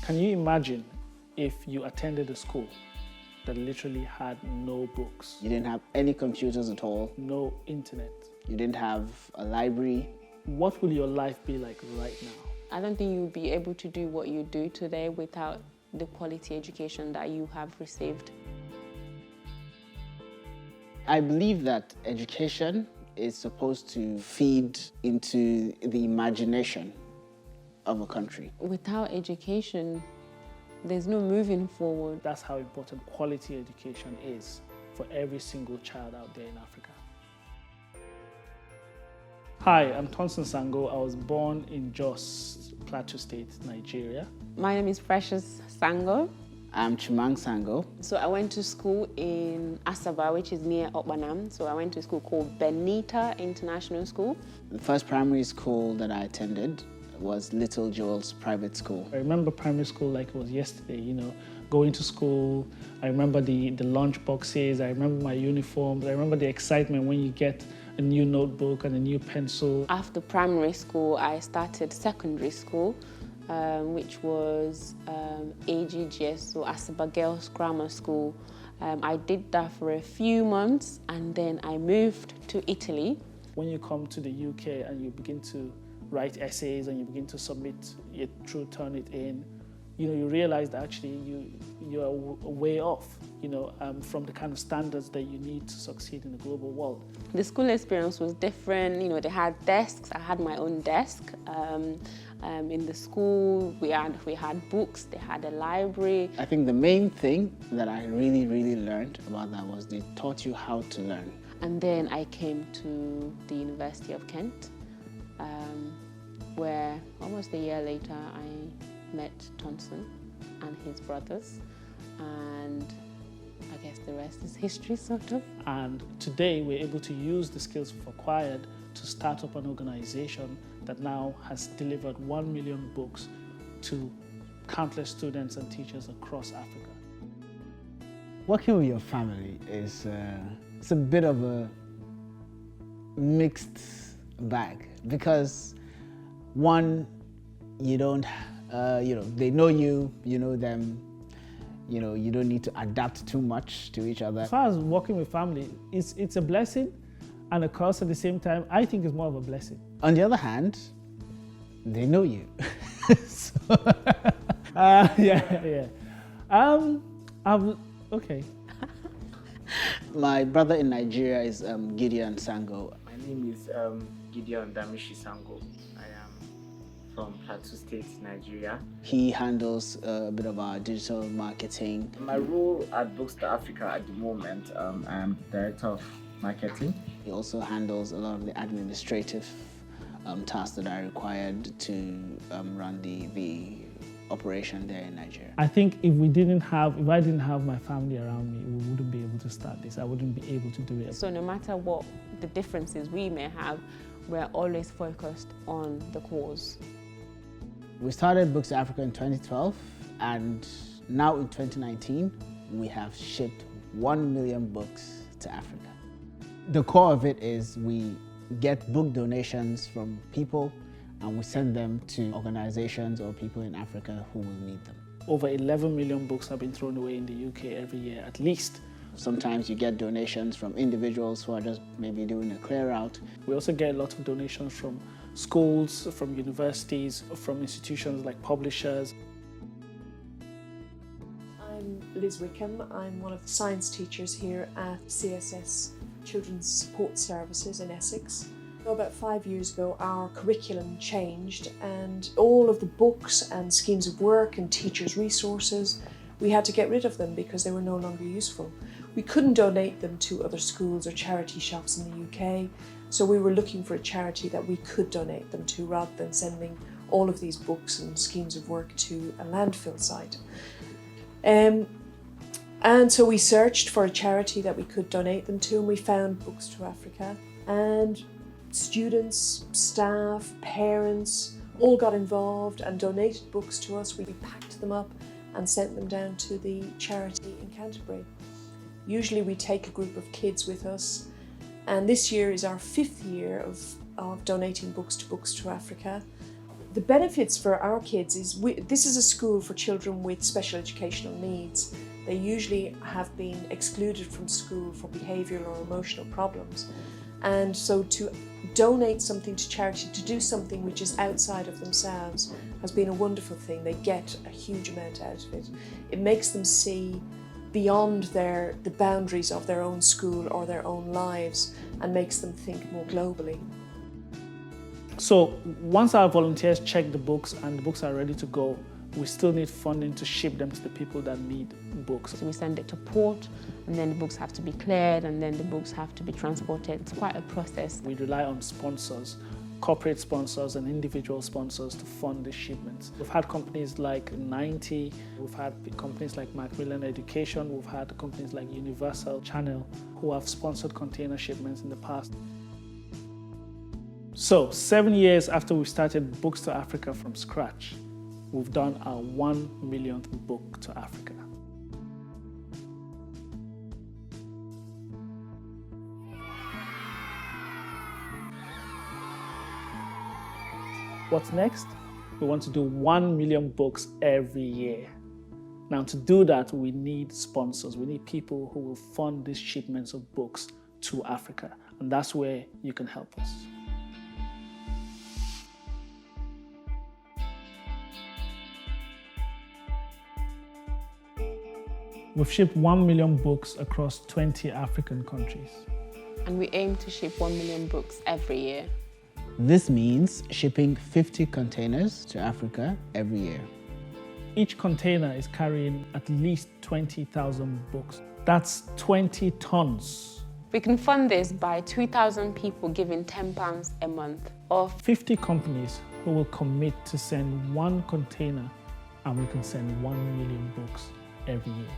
Can you imagine if you attended a school that literally had no books? You didn't have any computers at all. No internet. You didn't have a library. What will your life be like right now? I don't think you'll be able to do what you do today without the quality education that you have received. I believe that education is supposed to feed into the imagination of a country. Without education, there's no moving forward. That's how important quality education is for every single child out there in Africa. Hi, I'm Tonson Sango. I was born in Jos, Plateau State, Nigeria. My name is Precious Sango. I'm Chuman Sango. So I went to school in Asaba, which is near Okpanam. So I went to a school called Benita International School. The first primary school that I attended was Little Joel's private school. I remember primary school like it was yesterday, going to school. I remember the lunch boxes. I remember my uniforms. I remember the excitement when you get a new notebook and a new pencil. After primary school, I started secondary school, which was AGGS, so Asaba Girls Grammar School. I did that for a few months and then I moved to Italy. When you come to the UK and you begin to write essays and you begin to submit it through Turnitin, you realize that actually you're way off, from the kind of standards that you need to succeed in the global world. The school experience was different. They had desks. I had my own desk. In the school, we had books. They had a library. I think the main thing that I really, really learned about that was they taught you how to learn. And then I came to the University of Kent, where almost a year later I met Tonson and his brothers, and I guess the rest is history, sort of. And today we're able to use the skills we've acquired to start up an organization that now has delivered 1 million books to countless students and teachers across Africa. Working with your family is it's a bit of a mixed bag because one, you don't, they know you, you know them, you don't need to adapt too much to each other. As far as working with family, it's a blessing and a curse at the same time. I think it's more of a blessing. On the other hand, they know you. Okay. My brother in Nigeria is Gideon Sango. My name is Gideon Damishi Sango. I am from Plateau State, Nigeria. He handles a bit of our digital marketing. My role at Books2Africa at the moment, I am Director of Marketing. He also handles a lot of the administrative tasks that are required to run the operation there in Nigeria. I think if I didn't have my family around me, we wouldn't be able to start this. I wouldn't be able to do it. So no matter what the differences we may have, we're always focused on the cause. We started Books2Africa in 2012, and now in 2019, we have shipped 1 million books to Africa. The core of it is we get book donations from people and we send them to organizations or people in Africa who will need them. Over 11 million books have been thrown away in the UK every year, at least. Sometimes you get donations from individuals who are just maybe doing a clear out. We also get a lot of donations from schools, from universities, from institutions like publishers. I'm Liz Wickham. I'm one of the science teachers here at CSS Children's Support Services in Essex. About 5 years ago, our curriculum changed and all of the books and schemes of work and teachers' resources, we had to get rid of them because they were no longer useful. We couldn't donate them to other schools or charity shops in the UK, so we were looking for a charity that we could donate them to rather than sending all of these books and schemes of work to a landfill site. And so we searched for a charity that we could donate them to, and we found Books2Africa. And students, staff, parents all got involved and donated books to us. We packed them up and sent them down to the charity in Canterbury. Usually we take a group of kids with us, and this year is our 5th year of donating books to Books2Africa. The benefits for our kids is this is a school for children with special educational needs. They usually have been excluded from school for behavioural or emotional problems. And so to donate something to charity, to do something which is outside of themselves, has been a wonderful thing. They get a huge amount out of it. It makes them see beyond the boundaries of their own school or their own lives, and makes them think more globally. So once our volunteers check the books and the books are ready to go, we still need funding to ship them to the people that need books. So we send it to port, and then the books have to be cleared, and then the books have to be transported. It's quite a process. We rely on sponsors, corporate sponsors and individual sponsors to fund the shipments. We've had companies like 90, we've had companies like Macmillan Education, we've had companies like Universal Channel who have sponsored container shipments in the past. So 7 years after we started Books2Africa from scratch, we've done our 1 millionth book to Africa. What's next? We want to do 1 million books every year. Now, to do that, we need sponsors. We need people who will fund these shipments of books to Africa. And that's where you can help us. We've shipped 1 million books across 20 African countries. And we aim to ship 1 million books every year. This means shipping 50 containers to Africa every year. Each container is carrying at least 20,000 books. That's 20 tons. We can fund this by 2,000 people giving £10 a month, or 50 companies who will commit to send 1 container, and we can send 1 million books every year.